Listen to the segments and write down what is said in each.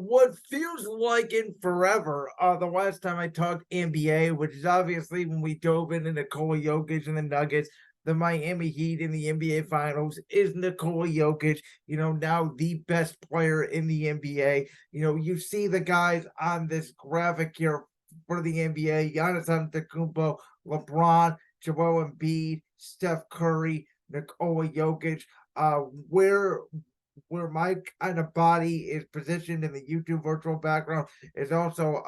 what feels like in forever, the last time I talked NBA, which is obviously when we dove into Nikola Jokic and the Nuggets, the Miami Heat in the NBA Finals, is Nikola Jokic, now the best player in the NBA. You see the guys on this graphic here for the NBA: Giannis Antetokounmpo, LeBron, Joel Embiid, Steph Curry, Nikola Jokic. Uh, where where my kind of body is positioned in the YouTube virtual background is also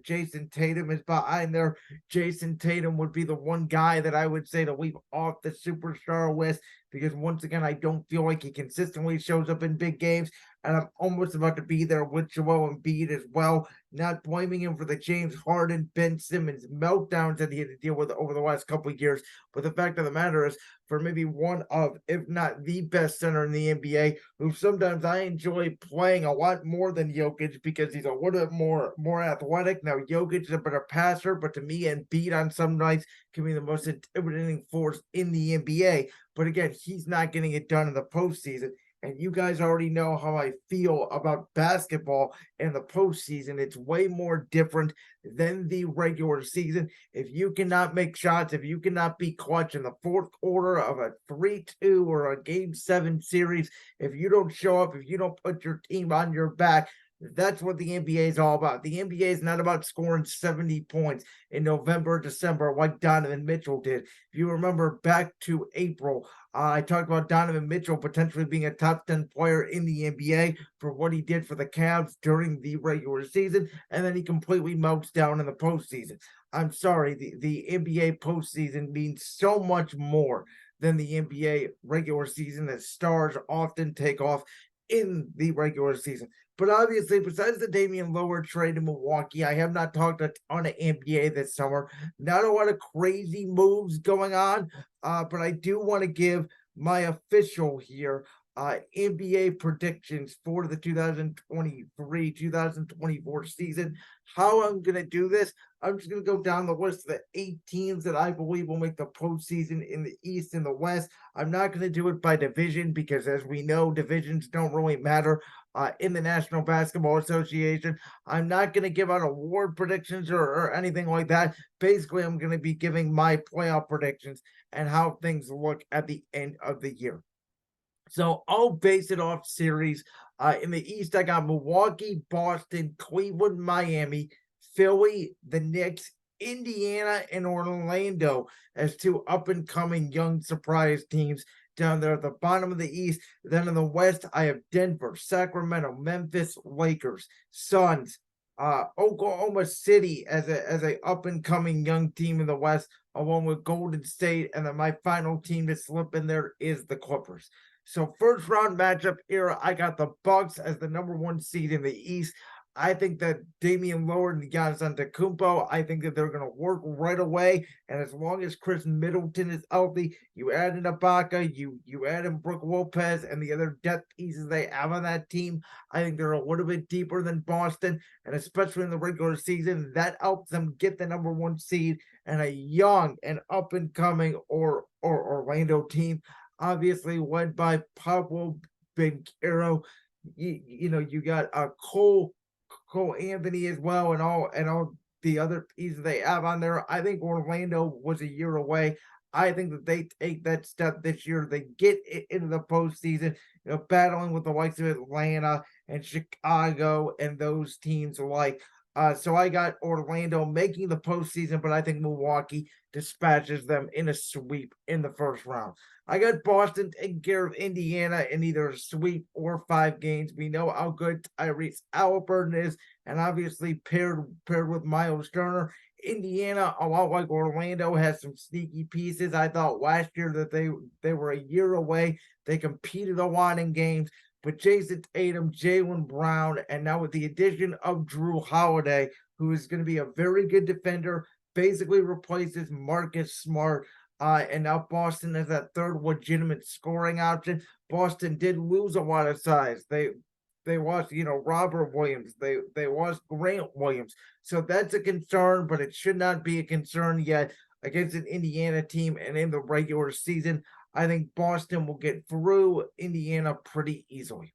Jason Tatum is behind there. Jason Tatum would be the one guy that I would say to leave off the superstar list because once again I don't feel like he consistently shows up in big games, and I'm almost about to be there with Joel Embiid as well. Not blaming him for the James Harden, Ben Simmons meltdowns that he had to deal with over the last couple of years, but the fact of the matter is, for maybe one of, if not the best center in the NBA, who sometimes I enjoy playing a lot more than Jokic because he's a little bit more athletic. Now Jokic is a better passer, but to me, Embiid on some nights can be the most intimidating force in the NBA. But again, he's not getting it done in the postseason. And you guys already know how I feel about basketball in the postseason. It's way more different than the regular season. If you cannot make shots, if you cannot be clutch in the fourth quarter of a 3-2 or a game 7 series, if you don't show up, if you don't put your team on your back, that's what the NBA is all about. The NBA is not about scoring 70 points in November, December, like Donovan Mitchell did. If you remember back to April, I talked about Donovan Mitchell potentially being a top 10 player in the NBA for what he did for the Cavs during the regular season, and then he completely melts down in the postseason. I'm sorry, the NBA postseason means so much more than the NBA regular season, as stars often take off in the regular season. But obviously, besides the Damian Lillard trade in Milwaukee, I have not talked a ton of NBA this summer. Not a lot of crazy moves going on, but I do want to give my official here NBA predictions for the 2023-2024 season. How I'm going to do this, I'm just going to go down the list of the 8 teams that I believe will make the postseason in the East and the West. I'm not going to do it by division because, as we know, divisions don't really matter in the National Basketball Association. I'm not going to give out award predictions or anything like that. Basically, I'm going to be giving my playoff predictions and how things look at the end of the year. So I'll base it off series. In the East, I got Milwaukee, Boston, Cleveland, Miami, Philly, the Knicks, Indiana, and Orlando as two up and coming young surprise teams down there at the bottom of the East. Then in the West, I have Denver, Sacramento, Memphis, Lakers, Suns, Oklahoma City as a up and coming young team in the West, along with Golden State, and then my final team to slip in there is the Clippers. So first round matchup here, I got the Bucks as the number 1 seed in the East. I think that Damian Lillard and Giannis Antetokounmpo, I think that they're going to work right away. And as long as Chris Middleton is healthy, you add in Ibaka, you add in Brook Lopez and the other depth pieces they have on that team. I think they're a little bit deeper than Boston, and especially in the regular season, that helps them get the number 1 seed and a young and up and coming or Orlando team, obviously led by Pablo Banchero. You got Cole Anthony as well, and all the other pieces they have on there. I think Orlando was a year away. I think that they take that step this year. They get into the postseason, battling with the likes of Atlanta and Chicago and those teams alike. So I got Orlando making the postseason, but I think Milwaukee dispatches them in a sweep in the first round. I got Boston taking care of Indiana in either a sweep or 5 games. We know how good Tyrese Halliburton is, and obviously paired with Miles Turner. Indiana, a lot like Orlando, has some sneaky pieces. I thought last year that they were a year away. They competed a lot in games, but Jason Tatum, Jaylen Brown, and now with the addition of Jrue Holiday, who is going to be a very good defender, basically replaces Marcus Smart. And now Boston has that third legitimate scoring option. Boston did lose a lot of size. They lost, Robert Williams. They lost Grant Williams. So that's a concern, but it should not be a concern yet against an Indiana team. And in the regular season, I think Boston will get through Indiana pretty easily.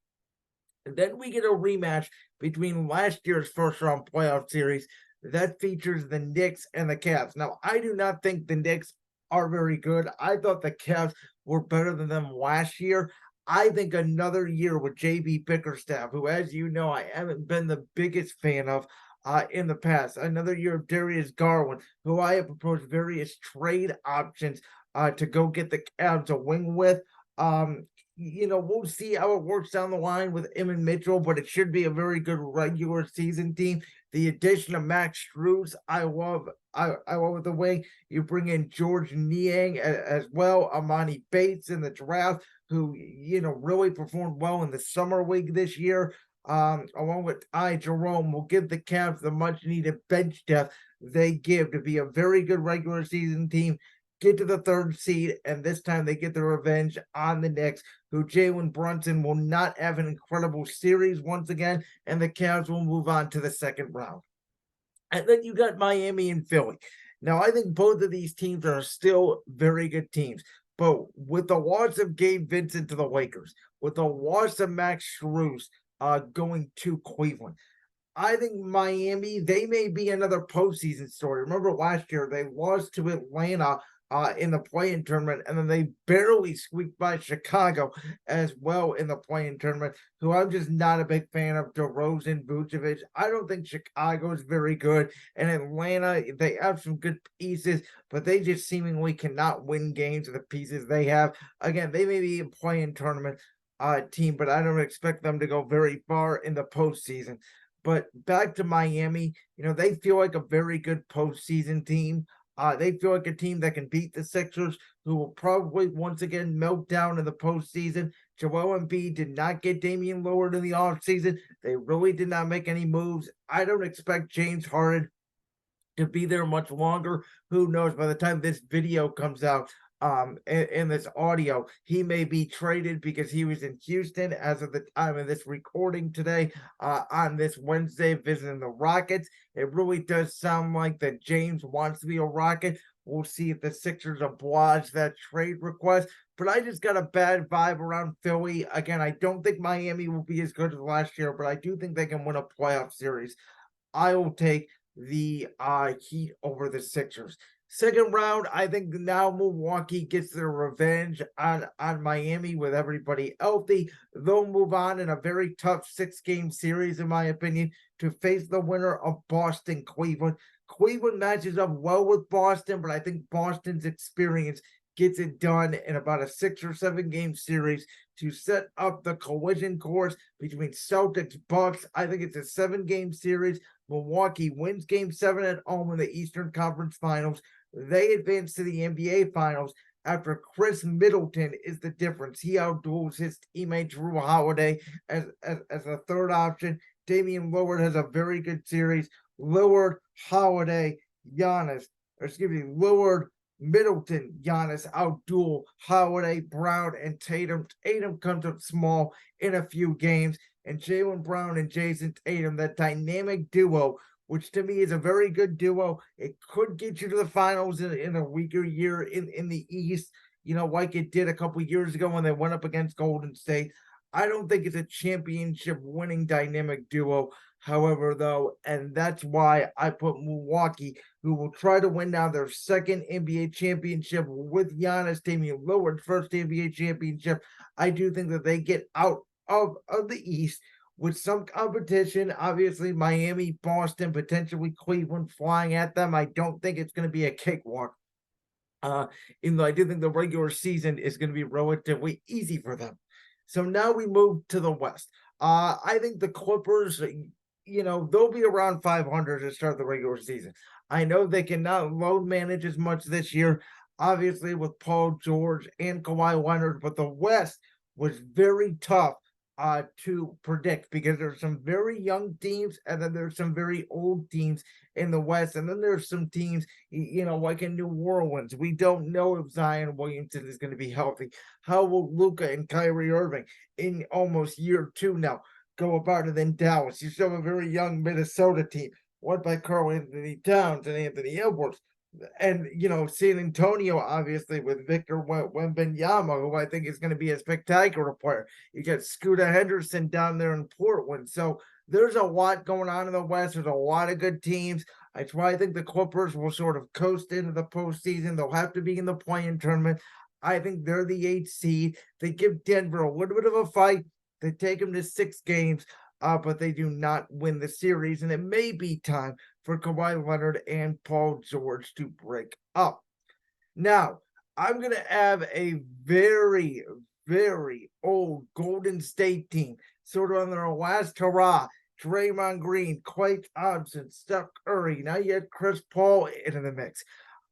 And then we get a rematch between last year's first round playoff series that features the Knicks and the Cavs. Now, I do not think the Knicks are very good. I thought the Cavs were better than them last year. I think another year with JB Bickerstaff, who, as you know, I haven't been the biggest fan of in the past. Another year of Darius Garland, who I have proposed various trade options to go get the Cavs a wing with. Um, we'll see how it works down the line with Evan Mitchell, but it should be a very good regular season team. The addition of Max Strus, I love. I love the way you bring in George Niang as well, Amani Bates in the draft, who really performed well in the summer league this year. Along with Jerome, will give the Cavs the much needed bench depth they give to be a very good regular season team. Get to the third seed, and this time they get their revenge on the Knicks, who Jalen Brunson will not have an incredible series once again, and the Cavs will move on to the second round. And then you got Miami and Philly. Now, I think both of these teams are still very good teams. But with the loss of Gabe Vincent to the Lakers, with the loss of Max Strus going to Cleveland, I think Miami, they may be another postseason story. Remember last year, they lost to Atlanta in the play-in tournament, and then they barely squeaked by Chicago as well in the play-in tournament, who I'm just not a big fan of DeRozan, Vucevic. I don't think Chicago is very good, and Atlanta, they have some good pieces, but they just seemingly cannot win games with the pieces they have. Again, they may be a play-in tournament team, but I don't expect them to go very far in the postseason. But back to Miami, they feel like a very good postseason team. They feel like a team that can beat the Sixers, who will probably once again melt down in the postseason. Joel Embiid did not get Damian Lillard in the offseason. They really did not make any moves. I don't expect James Harden to be there much longer. Who knows? By the time this video comes out, in this audio, he may be traded because he was in Houston as of the time of this recording today, on this Wednesday, visiting the Rockets. It really does sound like that James wants to be a Rocket. We'll see if the Sixers oblige that trade request. But I just got a bad vibe around Philly. Again, I don't think Miami will be as good as last year, but I do think they can win a playoff series. I will take the Heat over the Sixers. Second round, I think now Milwaukee gets their revenge on Miami with everybody healthy. They'll move on in a very tough 6-game series, in my opinion, to face the winner of Boston Cleveland. Cleveland matches up well with Boston, but I think Boston's experience gets it done in about a 6 or 7-game series to set up the collision course between Celtics Bucks. I think it's a 7-game series. Milwaukee wins game 7 at home in the Eastern Conference Finals. They advance to the NBA Finals after Chris Middleton is the difference. He outduels his teammate Drew Holiday as a third option. Damian Lillard has a very good series. Lillard, Holiday, Lillard, Middleton, Giannis outduel Holiday, Brown, and Tatum. Tatum comes up small in a few games, and Jaylen Brown and Jason Tatum, that dynamic duo, which to me is a very good duo. It could get you to the finals in a weaker year in the East, like it did a couple years ago when they went up against Golden State. I don't think it's a championship winning dynamic duo, however, though, and that's why I put Milwaukee, who will try to win now their second NBA championship with Giannis, Damian Lillard's first NBA championship. I do think that they get out of the East with some competition. Obviously, Miami, Boston, potentially Cleveland flying at them. I don't think it's going to be a cakewalk. Even though I do think the regular season is going to be relatively easy for them. So now we move to the West. I think the Clippers, they'll be around 500 to start the regular season. I know they cannot load manage as much this year, obviously, with Paul George and Kawhi Leonard, but the West was very tough to predict because there's some very young teams and then there's some very old teams in the West, and then there's some teams, like in New Orleans. We don't know if Zion Williamson is going to be healthy. How will Luka and Kyrie Irving in almost year 2 now go about it in Dallas? You still have a very young Minnesota team, led by Karl Anthony Towns and Anthony Edwards. And San Antonio, obviously, with Victor Wembanyama, who I think is going to be a spectacular player. You got Scooter Henderson down there in Portland. So there's a lot going on in the West. There's a lot of good teams. That's why I think the Clippers will sort of coast into the postseason. They'll have to be in the play-in tournament. I think they're the 8th seed. They give Denver a little bit of a fight. They take them to 6 games, but they do not win the series. And it may be time for Kawhi Leonard and Paul George to break up. Now, I'm going to have a very, very old Golden State team, sort of on their last hurrah. Draymond Green, Klay Thompson, Steph Curry. Now you have Chris Paul into the mix.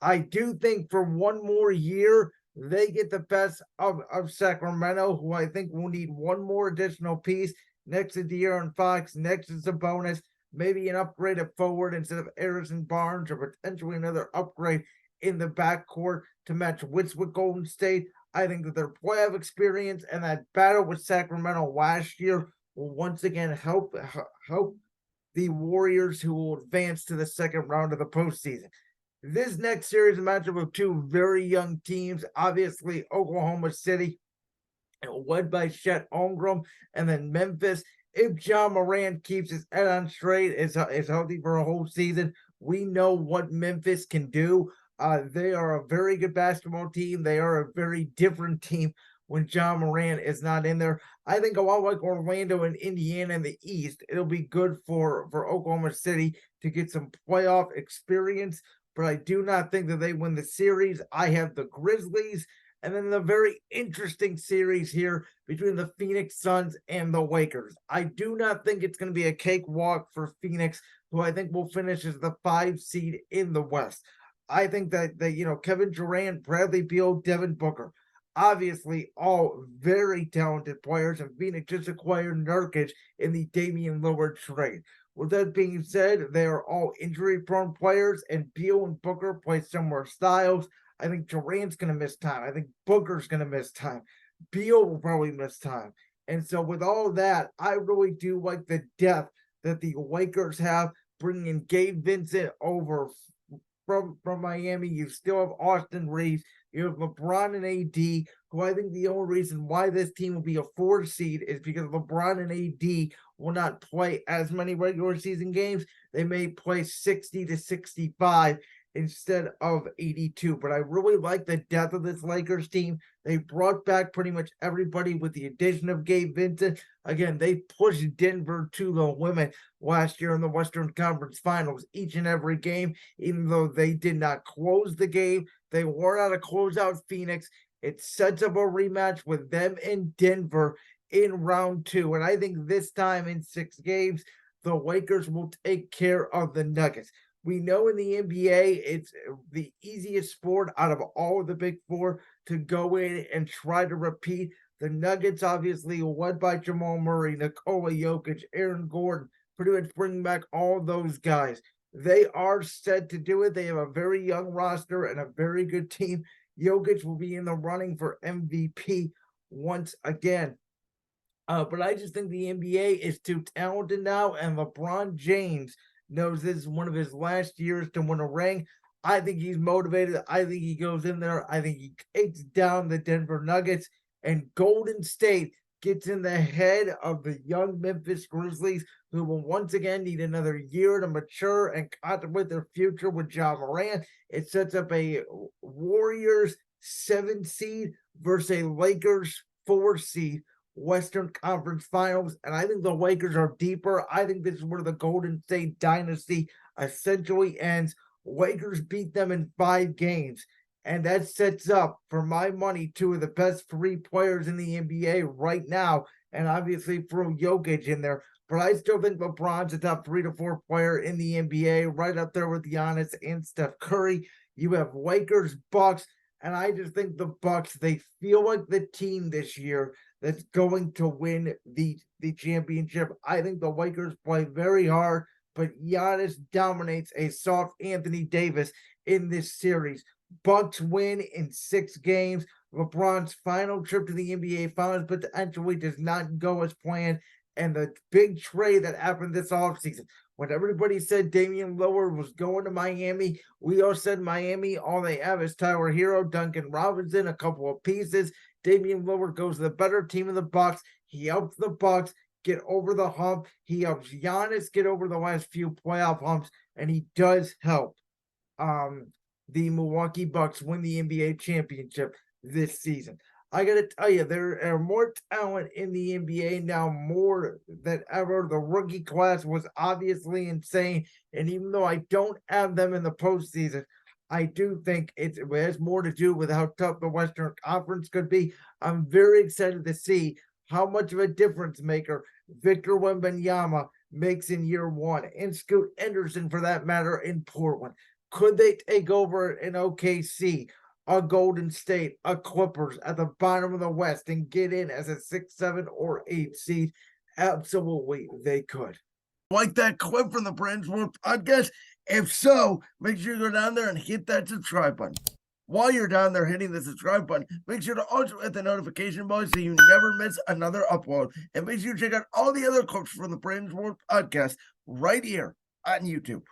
I do think for one more year, they get the best of Sacramento, who I think will need one more additional piece next to De'Aaron Fox, next is Sabonis, maybe an upgrade at forward instead of Harrison Barnes, or potentially another upgrade in the backcourt to match wits with Golden State. I think that their playoff experience and that battle with Sacramento last year will once again help the Warriors, who will advance to the second round of the postseason. This next series is a matchup of two very young teams. Obviously, Oklahoma City, led by Chet Holmgren, and then Memphis. If Ja Morant keeps his head on straight, is healthy for a whole season, we know what Memphis can do. They are a very good basketball team. They are a very different team when Ja Morant is not in there. I think a lot like Orlando and Indiana in the East, it'll be good for Oklahoma City to get some playoff experience, but I do not think that they win the series. I have the Grizzlies, and then the very interesting series here between the Phoenix Suns and the Lakers. I do not think it's going to be a cakewalk for Phoenix, who I think will finish as the 5 seed in the West. I think that Kevin Durant, Bradley Beal, Devin Booker, obviously all very talented players, and Phoenix just acquired Nurkic in the Damian Lillard trade. With that being said, they are all injury-prone players, and Beal and Booker play similar styles. I think Durant's going to miss time. I think Booker's going to miss time. Beal will probably miss time. And so with all of that, I really do like the depth that the Lakers have, bringing in Gabe Vincent over from Miami. You still have Austin Reeves. You have LeBron and AD, who I think the only reason why this team will be a 4 seed is because LeBron and AD will not play as many regular season games. They may play 60 to 65 instead of 82. But I really like the depth of this Lakers team. They brought back pretty much everybody with the addition of Gabe Vincent. Again, they pushed Denver to the limit last year in the Western Conference Finals each and every game, even though they did not close the game. They wore out a closeout Phoenix. It sets up a rematch with them in Denver in round 2. And I think this time in 6 games, the Lakers will take care of the Nuggets. We know in the NBA, it's the easiest sport out of all of the big 4 to go in and try to repeat. The Nuggets, obviously, led by Jamal Murray, Nikola Jokic, Aaron Gordon, pretty much bringing back all those guys. They are set to do it. They have a very young roster and a very good team. Jokic will be in the running for MVP once again. But I just think the NBA is too talented now, and LeBron James knows this is one of his last years to win a ring. I think he's motivated. I think he goes in there. I think he takes down the Denver Nuggets, and Golden State gets in the head of the young Memphis Grizzlies, who will once again need another year to mature and contemplate their future with Ja Morant. It sets up a Warriors 7 seed versus a Lakers 4 seed Western Conference Finals, and I think the Lakers are deeper. I think this is where the Golden State dynasty essentially ends. Lakers beat them in 5 games, and that sets up, for my money, 2 of the best 3 players in the NBA right now, and obviously throw Jokic in there. But I still think LeBron's a top 3 to 4 player in the NBA, right up there with Giannis and Steph Curry. You have Lakers, Bucks, and I just think the Bucks, they feel like the team this year that's going to win the championship. I think the Lakers play very hard, but Giannis dominates a soft Anthony Davis in this series. Bucks win in 6 games. LeBron's final trip to the NBA Finals potentially does not go as planned, and the big trade that happened this offseason. When everybody said Damian Lillard was going to Miami, we all said Miami, all they have is Tyler Hero, Duncan Robinson, a couple of pieces. Damian Lillard goes to the better team in the Bucks. He helps the Bucks get over the hump. He helps Giannis get over the last few playoff humps, and he does help the Milwaukee Bucks win the NBA championship this season. I got to tell you, there are more talent in the NBA now, more than ever. The rookie class was obviously insane. And even though I don't have them in the postseason, I do think it has more to do with how tough the Western Conference could be. I'm very excited to see how much of a difference maker Victor Wembanyama makes in year one, and Scoot Henderson, for that matter, in Portland. Could they take over in OKC, a Golden State, a Clippers at the bottom of the West and get in as a 6, 7, or 8 seed? Absolutely, they could. Like that clip from the Brand's World podcast? If so, make sure you go down there and hit that subscribe button. While you're down there hitting the subscribe button, make sure to also hit the notification bell so you never miss another upload. And make sure you check out all the other clips from the Brand's World podcast right here on YouTube.